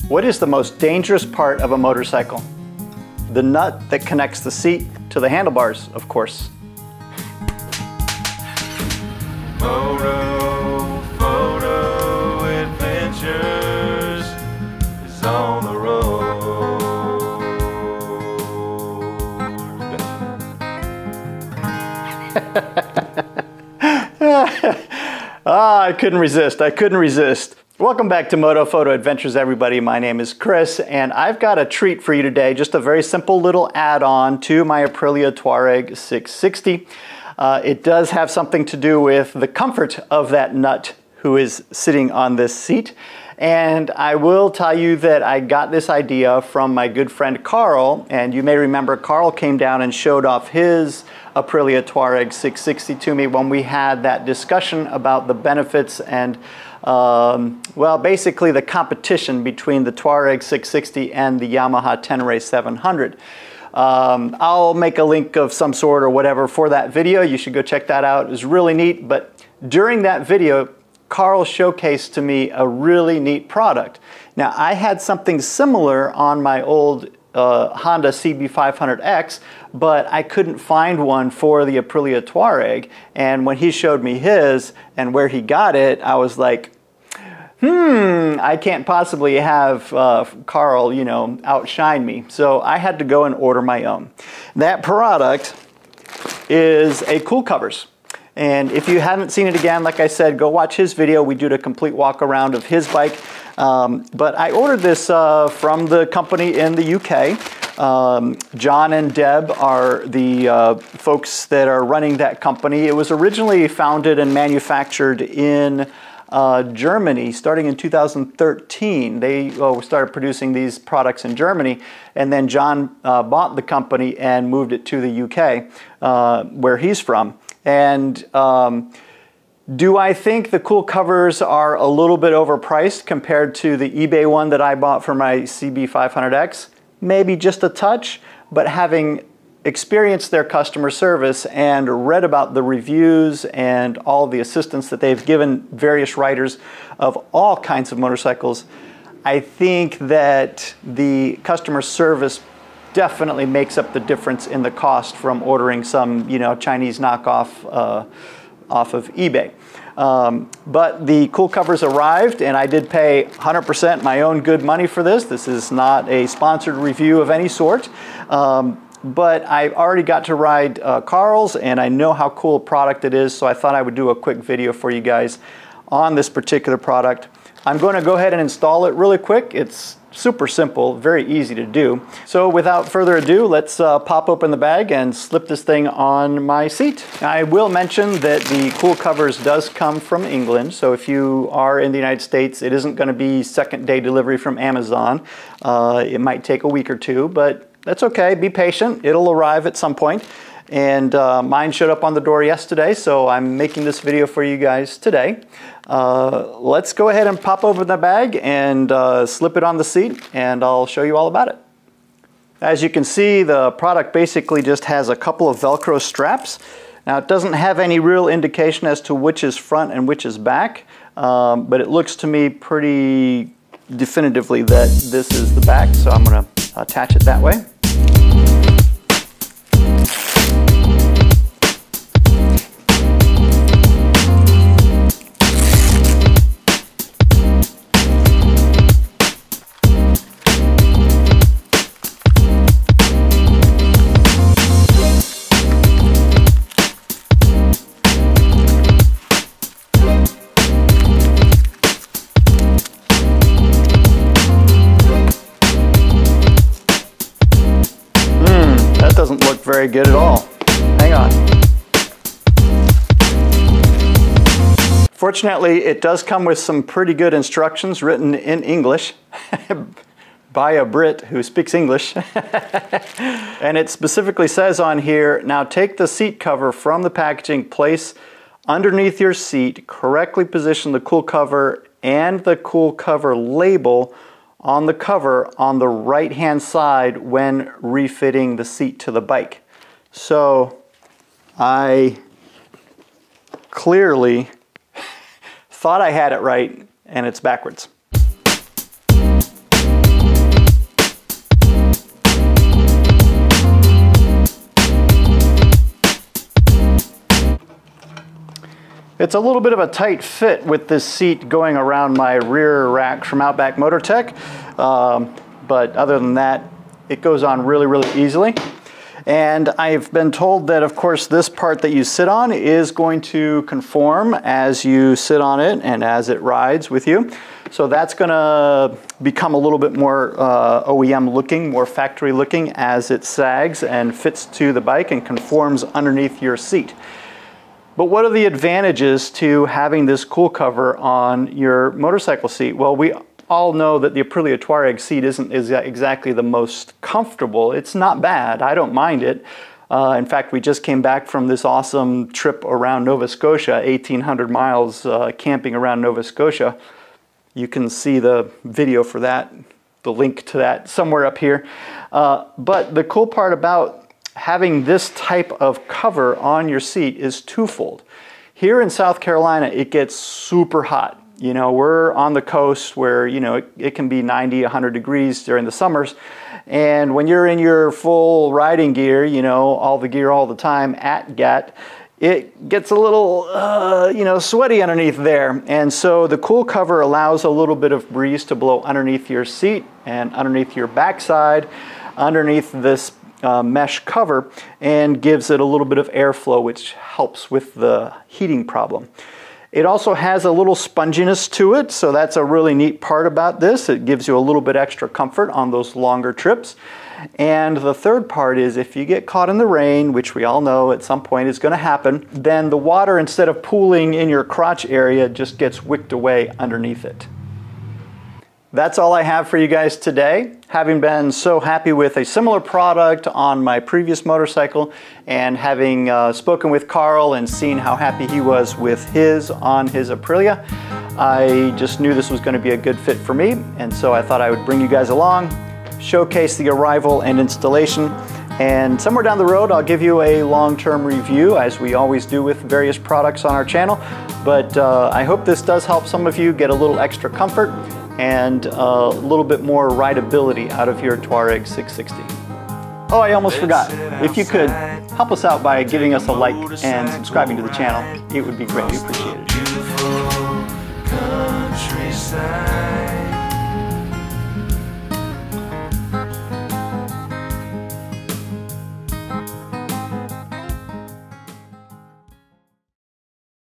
What is the most dangerous part of a motorcycle? The nut that connects the seat to the handlebars, of course. Moto Adventures is on the road. I couldn't resist. Welcome back to Moto Photo Adventures, everybody. My name is Chris, and I've got a treat for you today. Just a very simple little add-on to my Aprilia Touareg 660. It does have something to do with the comfort of that nut who is sitting on this seat. And I will tell you that I got this idea from my good friend Carl, and you may remember Carl came down and showed off his Aprilia Touareg 660 to me when we had that discussion about the benefits and well, basically the competition between the Touareg 660 and the Yamaha Tenere 700. I'll make a link of some sort or whatever for that video. You should go check that out. It was really neat. But during that video, Carl showcased to me a really neat product. Now, I had something similar on my old Honda CB500X, but I couldn't find one for the Aprilia Touareg. And when he showed me his and where he got it, I was like, I can't possibly have Carl, you know, outshine me. So I had to go and order my own. That product is a cool covers. And if you haven't seen it again, like I said, go watch his video. We did a complete walk around of his bike. But I ordered this from the company in the UK. John and Deb are the folks that are running that company. It was originally founded and manufactured in Germany starting in 2013. They started producing these products in Germany, and then John bought the company and moved it to the UK where he's from. And do I think the cool covers are a little bit overpriced compared to the eBay one that I bought for my CB500X? Maybe just a touch, but having experienced their customer service and read about the reviews and all the assistance that they've given various riders of all kinds of motorcycles, I think that the customer service definitely makes up the difference in the cost from ordering some, you know, Chinese knockoff off of eBay. But the cool covers arrived, and I did pay 100% my own good money for this. This is not a sponsored review of any sort. But I already got to ride Carl's, and I know how cool a product it is, so I thought I would do a quick video for you guys on this particular product. I'm going to go ahead and install it really quick. It's super simple, very easy to do. So without further ado, let's pop open the bag and slip this thing on my seat. I will mention that the cool covers does come from England, so if you are in the United States, it isn't going to be second day delivery from Amazon. It might take a week or two, but that's okay. Be patient. It'll arrive at some point. And mine showed up on the door yesterday, so I'm making this video for you guys today. Let's go ahead and pop open the bag and slip it on the seat, and I'll show you all about it. As you can see, the product basically just has a couple of Velcro straps. Now, it doesn't have any real indication as to which is front and which is back, but it looks to me pretty definitively that this is the back, so I'm going to attach it that way. Doesn't look very good at all. Hang on. Fortunately, it does come with some pretty good instructions written in English by a Brit who speaks English. And it specifically says on here, now take the seat cover from the packaging, place underneath your seat, correctly position the cool cover and the cool cover label on the cover on the right hand side when refitting the seat to the bike. So I clearly thought I had it right, and it's backwards. It's a little bit of a tight fit with this seat going around my rear rack from Outback Motortek, but other than that, it goes on really, really easily. And I've been told that, of course, this part that you sit on is going to conform as you sit on it and as it rides with you. So that's going to become a little bit more OEM looking, more factory looking as it sags and fits to the bike and conforms underneath your seat. But what are the advantages to having this cool cover on your motorcycle seat? Well, we all know that the Aprilia Touareg seat isn't exactly the most comfortable. It's not bad. I don't mind it. In fact, we just came back from this awesome trip around Nova Scotia, 1,800 miles camping around Nova Scotia. You can see the video for that, the link to that somewhere up here. But the cool part about having this type of cover on your seat is twofold. Here in South Carolina, it gets super hot. You know, we're on the coast where, you know, it can be 90, 100 degrees during the summers. And when you're in your full riding gear, you know, all the gear all the time at GAT, it gets a little, you know, sweaty underneath there. And so the cool cover allows a little bit of breeze to blow underneath your seat and underneath your backside, underneath this mesh cover, and gives it a little bit of airflow, which helps with the heating problem. It also has a little sponginess to it, so that's a really neat part about this. It gives you a little bit extra comfort on those longer trips. And the third part is if you get caught in the rain, which we all know at some point is going to happen, then the water, instead of pooling in your crotch area, just gets wicked away underneath it. That's all I have for you guys today. Having been so happy with a similar product on my previous motorcycle and having spoken with Carl and seen how happy he was with his on his Aprilia, I just knew this was going to be a good fit for me, and so I thought I would bring you guys along, showcase the arrival and installation, and somewhere down the road I'll give you a long-term review, as we always do with various products on our channel. But I hope this does help some of you get a little extra comfort and a little bit more rideability out of your Touareg 660. Oh, I almost forgot. If you could help us out by giving us a like and subscribing to the channel, it would be greatly appreciated.